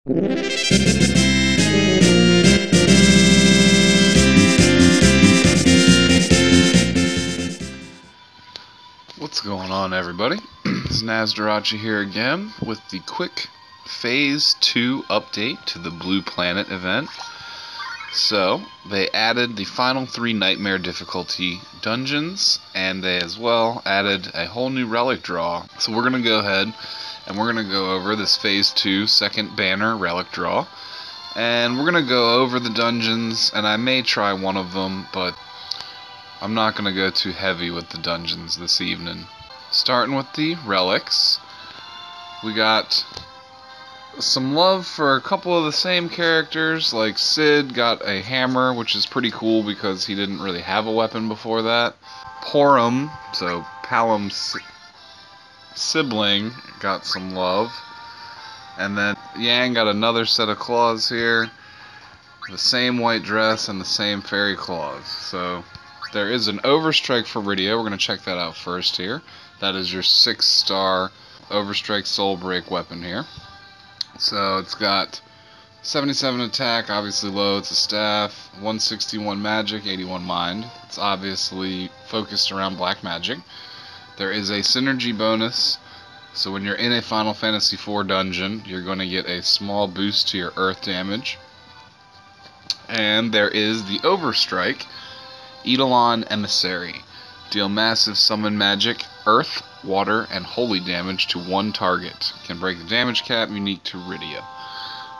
What's going on, everybody? It's Nazdarachi here again with the quick Phase 2 update to the Blue Planet event. So, they added the final 3 Nightmare difficulty dungeons, and they as well added a whole new Relic draw. So we're going to go ahead and we're going to go over this Phase 2 second banner Relic draw. And we're going to go over the dungeons, and I may try one of them, but I'm not going to go too heavy with the dungeons this evening. Starting with the relics, we got some love for a couple of the same characters, like Sid got a hammer, which is pretty cool because he didn't really have a weapon before that. Porum, so Palum's sibling, got some love. And then Yang got another set of claws here, the same white dress and the same fairy claws. So there is an Overstrike for Rydia. We're going to check that out first here. That is your 6-star Overstrike Soul Break weapon here. So it's got 77 attack, obviously low, it's a staff, 161 magic, 81 mind. It's obviously focused around black magic. There is a synergy bonus, so when you're in a Final Fantasy IV dungeon, you're going to get a small boost to your earth damage. And there is the Overstrike Eidolon Emissary. Deal massive summon magic, earth, water, and holy damage to one target. Can break the damage cap unique to Rydia.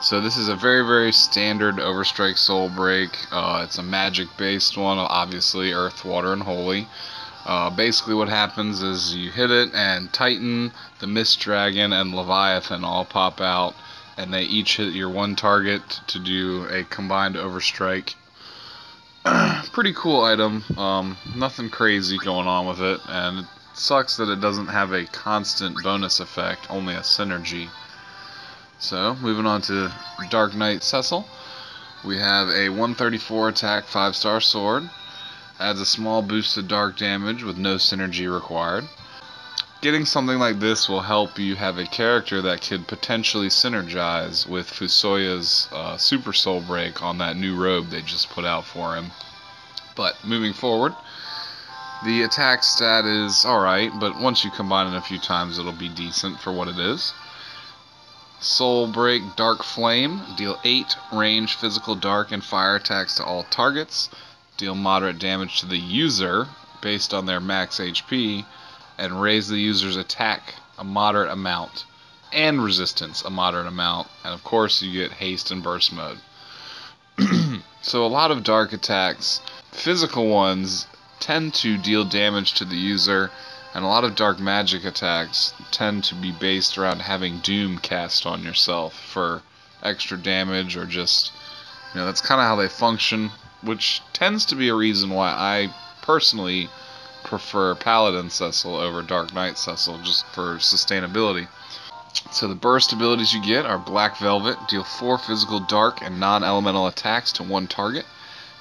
So this is a very, very standard Overstrike Soul Break. It's a magic-based one, obviously, earth, water, and holy. Basically what happens is you hit it, and Titan, the Mist Dragon, and Leviathan all pop out, and they each hit your one target to do a combined Overstrike. Pretty cool item, nothing crazy going on with it, and it sucks that it doesn't have a constant bonus effect, only a synergy. So, moving on to Dark Knight Cecil, we have a 134 attack 5-star sword, adds a small boost to dark damage with no synergy required. Getting something like this will help you have a character that could potentially synergize with Fusoya's Super Soul Break on that new robe they just put out for him. But moving forward, the attack stat is alright, but once you combine it a few times it'll be decent for what it is. Soul Break Dark Flame, deal 8 range physical dark and fire attacks to all targets, deal moderate damage to the user based on their max HP, and raise the user's attack a moderate amount, and resistance a moderate amount, and of course you get haste and burst mode. So a lot of dark attacks, physical ones, tend to deal damage to the user, and a lot of dark magic attacks tend to be based around having Doom cast on yourself for extra damage, or just, that's kind of how they function, which tends to be a reason why I personally prefer Paladin Cecil over Dark Knight Cecil, just for sustainability. So the burst abilities you get are Black Velvet, deal 4 physical dark and non-elemental attacks to one target.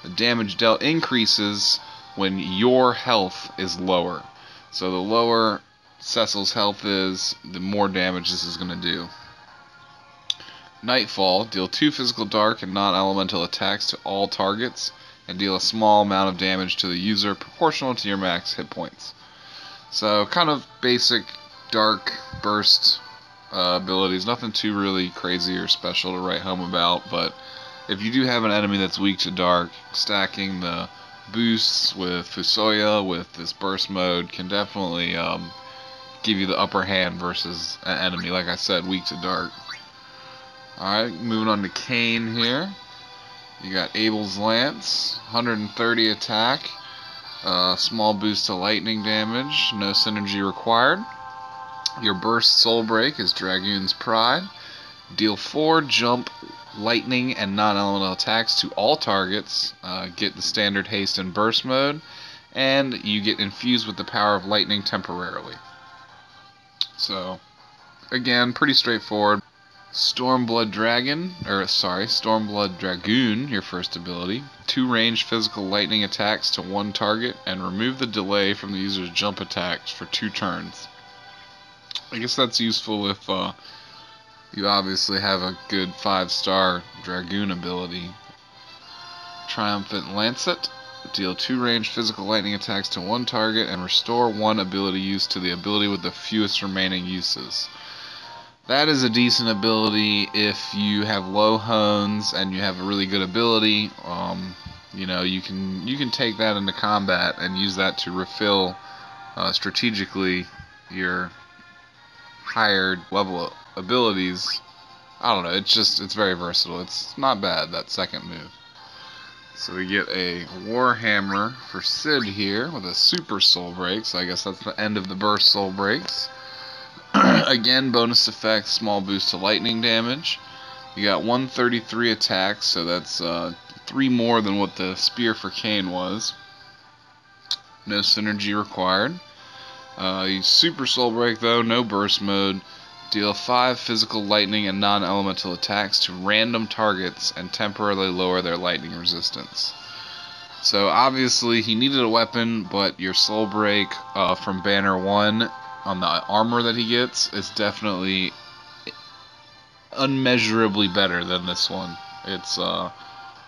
The damage dealt increases when your health is lower. So the lower Cecil's health is, the more damage this is going to do. Nightfall, deal 2 physical dark and non-elemental attacks to all targets, and deal a small amount of damage to the user proportional to your max hit points. So kind of basic dark burst abilities, nothing too really crazy or special to write home about, but if you do have an enemy that's weak to dark, stacking the boosts with Fusoya with this burst mode can definitely give you the upper hand versus an enemy, like I said, weak to dark. Alright, moving on to Kane here. You got Abel's Lance, 130 attack, small boost to lightning damage, no synergy required. Your burst soul break is Dragoon's Pride. Deal 4 jump, lightning, and non-elemental attacks to all targets. Get the standard haste and burst mode, and you get infused with the power of lightning temporarily. So, again, pretty straightforward. Stormblood Dragoon, your first ability. 2 ranged physical lightning attacks to one target, and remove the delay from the user's jump attacks for 2 turns. I guess that's useful if you obviously have a good 5-star Dragoon ability. Triumphant Lancet. Deal 2 ranged physical lightning attacks to one target and restore 1 ability use to the ability with the fewest remaining uses. That is a decent ability if you have low hones and you have a really good ability. You know, you can take that into combat and use that to refill strategically your higher level abilities. I don't know, it's very versatile. It's not bad, that second move. So we get a Warhammer for Sid here with a Super Soul Break, so I guess that's the end of the burst Soul Breaks. Again, bonus effect, small boost to lightning damage. You got 133 attacks, so that's 3 more than what the Spear for Kane was. No synergy required. Super Soul Break though, no burst mode. Deal 5 physical lightning and non-elemental attacks to random targets and temporarily lower their lightning resistance. So obviously he needed a weapon, but your Soul Break from Banner 1 on the armor that he gets is definitely unmeasurably better than this one. It's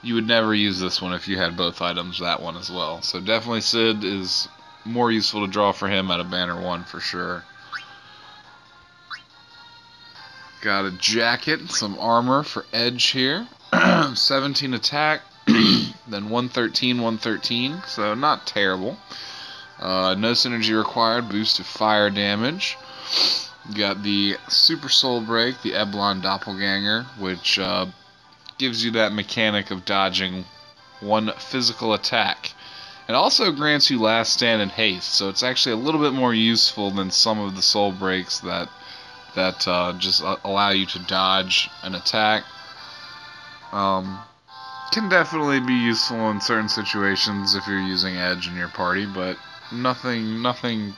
you would never use this one if you had both items, that one as well. So definitely Sid is more useful to draw for him out of Banner 1 for sure. Got a jacket, some armor for Edge here. 17 attack, then 113, 113, so not terrible. No synergy required, boost to fire damage. You got the Super Soul Break, the Eblon Doppelganger, which gives you that mechanic of dodging 1 physical attack. It also grants you Last Stand and Haste, so it's actually a little bit more useful than some of the Soul Breaks that just allow you to dodge an attack. Can definitely be useful in certain situations if you're using Edge in your party, but nothing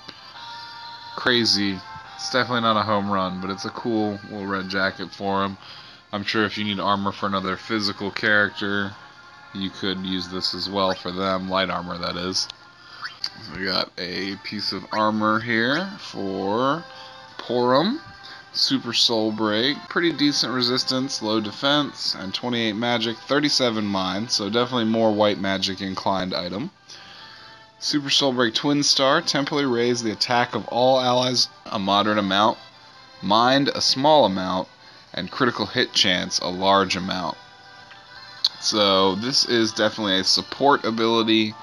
crazy. It's definitely not a home run, but it's a cool little red jacket for him. I'm sure if you need armor for another physical character, you could use this as well for them, light armor that is. We got a piece of armor here for Porum. Super Soul Break, pretty decent resistance, low defense, and 28 magic, 37 mind, so definitely more white magic inclined item. Super Soul Break Twin Star, temporarily raise the attack of all allies a moderate amount, mind a small amount, and critical hit chance a large amount. So this is definitely a support ability.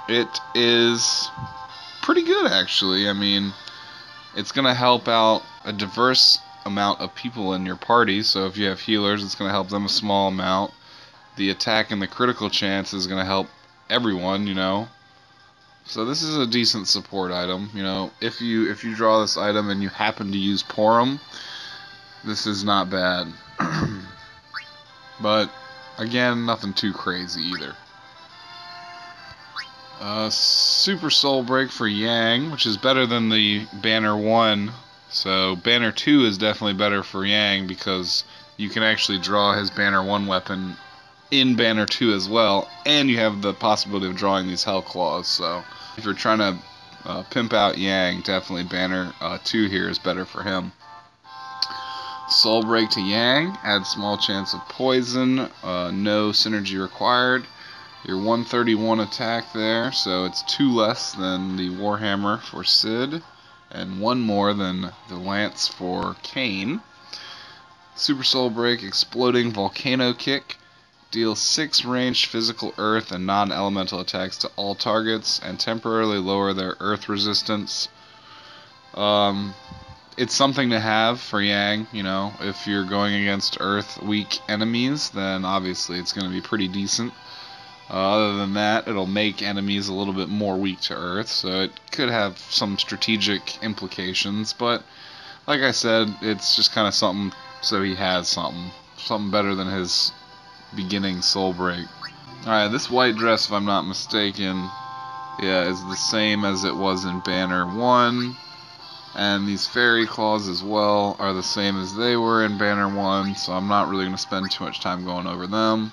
It is pretty good actually. I mean, it's going to help out a diverse amount of people in your party, so if you have healers, it's going to help them a small amount. The attack and the critical chance is going to help everyone, you know. So this is a decent support item, you know. If you draw this item and you happen to use Porum, this is not bad. But again, nothing too crazy either. Super Soul Break for Yang, which is better than the Banner 1. So Banner 2 is definitely better for Yang because you can actually draw his Banner 1 weapon in Banner 2 as well, and you have the possibility of drawing these Hell Claws. So if you're trying to pimp out Yang, definitely Banner 2 here is better for him. Soul Break to Yang, add small chance of poison, no synergy required. Your 131 attack there, so it's 2 less than the Warhammer for Sid, and 1 more than the Lance for Kane. Super Soul Break, Exploding Volcano Kick, deal 6 ranged physical earth and non-elemental attacks to all targets, and temporarily lower their earth resistance. It's something to have for Yang, you know. If you're going against earth weak enemies, then obviously it's going to be pretty decent. Other than that, it'll make enemies a little bit more weak to earth, so it could have some strategic implications, but like I said, it's just kind of something so he has something better than his beginning Soul Break. Alright, this white dress, if I'm not mistaken, yeah, is the same as it was in Banner 1, and these Fairy Claws as well are the same as they were in Banner 1, so I'm not really going to spend too much time going over them.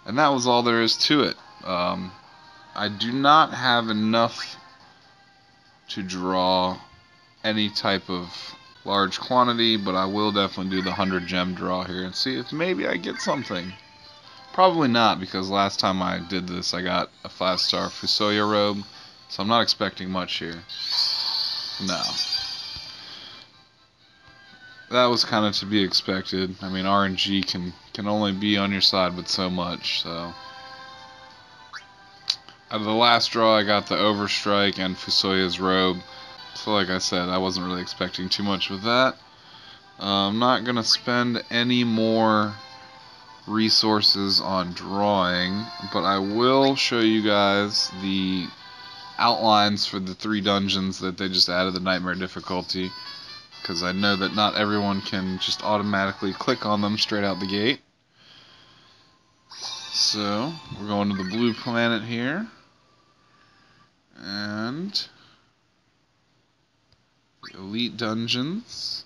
And that was all there is to it. I do not have enough to draw any type of large quantity, but I will definitely do the 100 gem draw here and see if maybe I get something. Probably not, because last time I did this I got a 5-star Fusoya robe, so I'm not expecting much here. No. That was kind of to be expected. I mean, RNG can only be on your side but so much, so. Out of the last draw I got the Overstrike and Fusoya's robe, so like I said, I wasn't really expecting too much with that. I'm not going to spend any more resources on drawing, but I will show you guys the outlines for the 3 dungeons that they just added the Nightmare difficulty, because I know that not everyone can just automatically click on them straight out the gate. So, we're going to the blue planet here, and the Elite Dungeons.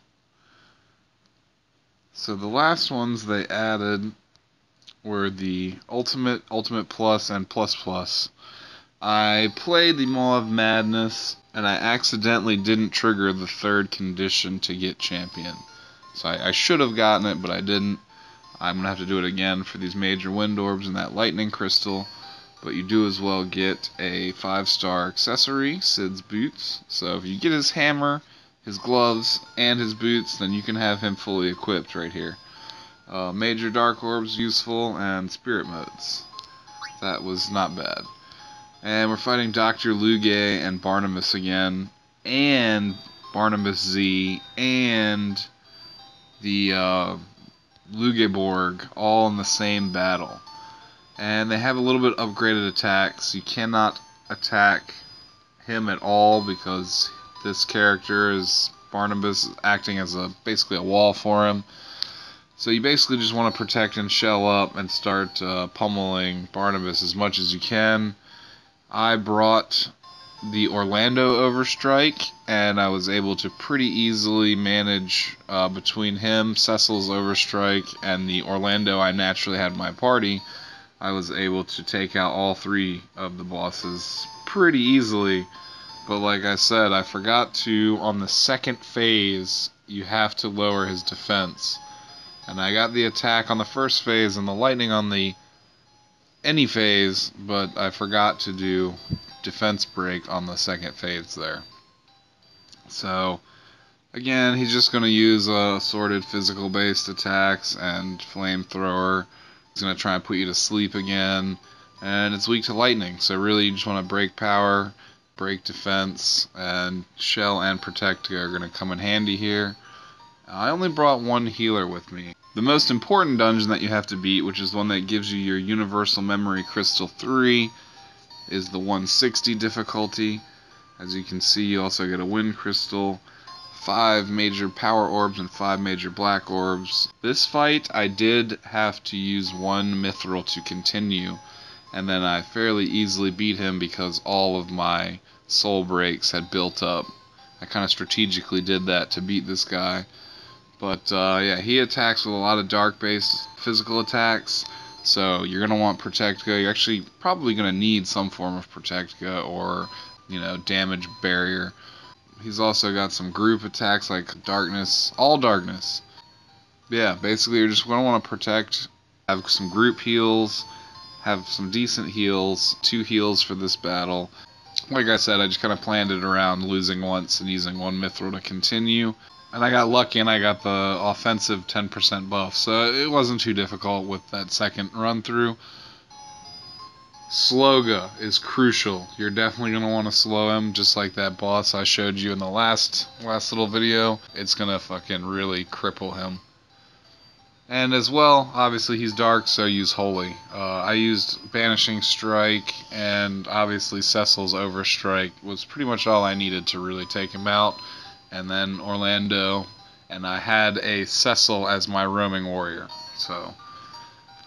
So the last ones they added were the Ultimate, Ultimate Plus, and Plus Plus. I played the Maw of Madness, and I accidentally didn't trigger the 3rd condition to get Champion. So I should have gotten it, but I didn't. I'm going to have to do it again for these Major Wind Orbs and that Lightning Crystal. But you do as well get a 5-star accessory, Sid's Boots. So if you get his hammer, his gloves, and his boots, then you can have him fully equipped right here. Major Dark Orbs useful, and Spirit Modes. That was not bad. And we're fighting Dr. Luge and Barnabas again, and Barnabas Z, and the Lugeborg, all in the same battle. And they have a little bit upgraded attacks. You cannot attack him at all because this character is Barnabas acting as basically a wall for him. So you basically just want to protect and shell up and start pummeling Barnabas as much as you can. I brought the Orlando Overstrike, and I was able to pretty easily manage between him, Cecil's Overstrike, and the Orlando I naturally had in my party. I was able to take out all 3 of the bosses pretty easily. But like I said, I forgot to, on the 2nd phase, you have to lower his defense. And I got the attack on the 1st phase and the lightning on the any phase, but I forgot to do defense break on the 2nd phase there. So, again, he's just going to use assorted physical based attacks and flamethrower. He's going to try and put you to sleep again, and it's weak to lightning, so really you just want to break power, break defense, and shell and protect are going to come in handy here. I only brought 1 healer with me. The most important dungeon that you have to beat, which is one that gives you your Universal Memory Crystal 3, is the 160 difficulty. As you can see, you also get a Wind Crystal, 5 major Power Orbs, and 5 major Black Orbs. This fight, I did have to use 1 Mithril to continue, and then I fairly easily beat him because all of my soul breaks had built up. I kind of strategically did that to beat this guy. But yeah, he attacks with a lot of dark-based physical attacks, so you're going to want Protect Go. You're actually probably going to need some form of Protect Go or, damage barrier. He's also got some group attacks like Darkness, all Darkness. Yeah, basically you're just going to want to protect, have some group heals, have some decent heals, 2 heals for this battle. Like I said, I just kind of planned it around losing once and using 1 Mithril to continue. And I got lucky and I got the offensive 10% buff, so it wasn't too difficult with that 2nd run through. Sloga is crucial. You're definitely going to want to slow him, just like that boss I showed you in the last little video. It's going to fucking really cripple him. And as well, obviously he's dark, so use Holy. I used Banishing Strike, and obviously Cecil's Overstrike was pretty much all I needed to really take him out. And then Orlando, and I had a Cecil as my roaming warrior. So,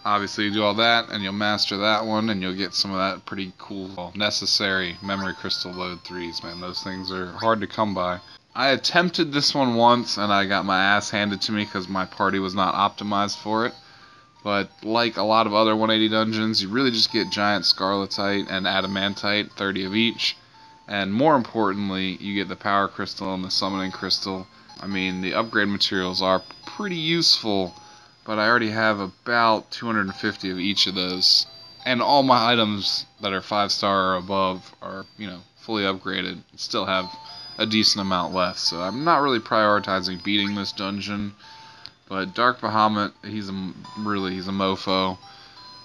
obviously you do all that, and you'll master that one, and you'll get some of that pretty cool, necessary Memory Crystal Load 3s, man. Those things are hard to come by. I attempted this one once, and I got my ass handed to me because my party was not optimized for it. But like a lot of other 180 dungeons, you really just get Giant Scarletite and Adamantite, 30 of each. And more importantly, you get the Power Crystal and the Summoning Crystal. I mean, the upgrade materials are pretty useful, but I already have about 250 of each of those. And all my items that are 5-star or above are, fully upgraded. Still have a decent amount left, so I'm not really prioritizing beating this dungeon. But Dark Bahamut, he's a mofo.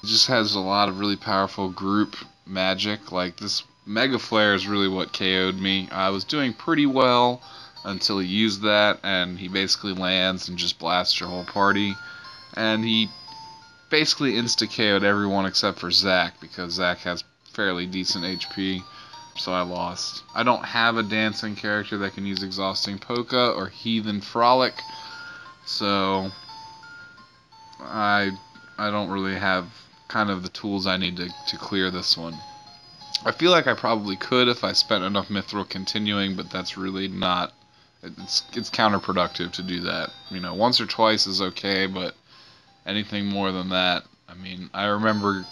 He just has a lot of really powerful group magic. Like, this Mega Flare is really what KO'd me. I was doing pretty well until he used that, and he basically lands and just blasts your whole party. And he basically insta-KO'd everyone except for Zack, because Zack has fairly decent HP, so I lost. I don't have a dancing character that can use Exhausting Polka or Heathen Frolic, so I don't really have kind of the tools I need to clear this one. I feel like I probably could if I spent enough Mithril continuing, but that's really not... It's counterproductive to do that. Once or twice is okay, but anything more than that, I mean, I remember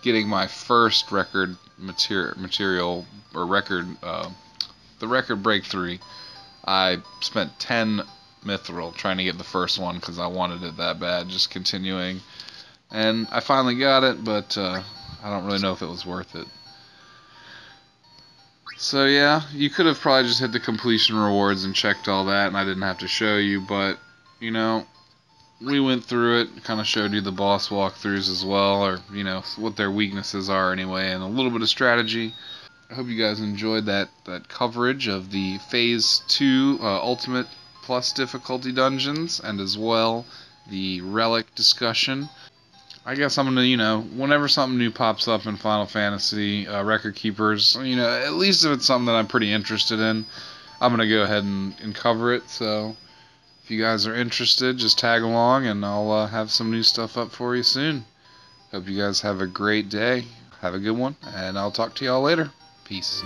getting my first record material, or record, the record breakthrough. I spent 10 Mithril trying to get the first one because I wanted it that bad, just continuing. And I finally got it, but I don't really know if it was worth it. So yeah, you could have probably just hit the completion rewards and checked all that, and I didn't have to show you, but, we went through it, kind of showed you the boss walkthroughs as well, or, what their weaknesses are anyway, and a little bit of strategy. I hope you guys enjoyed that coverage of the Phase 2 Ultimate Plus difficulty dungeons, and as well the Relic discussion. I guess I'm gonna, whenever something new pops up in Final Fantasy Record Keepers, at least if it's something that I'm pretty interested in, I'm gonna go ahead and cover it. So if you guys are interested, just tag along, and I'll have some new stuff up for you soon. Hope you guys have a great day. Have a good one, and I'll talk to y'all later. Peace.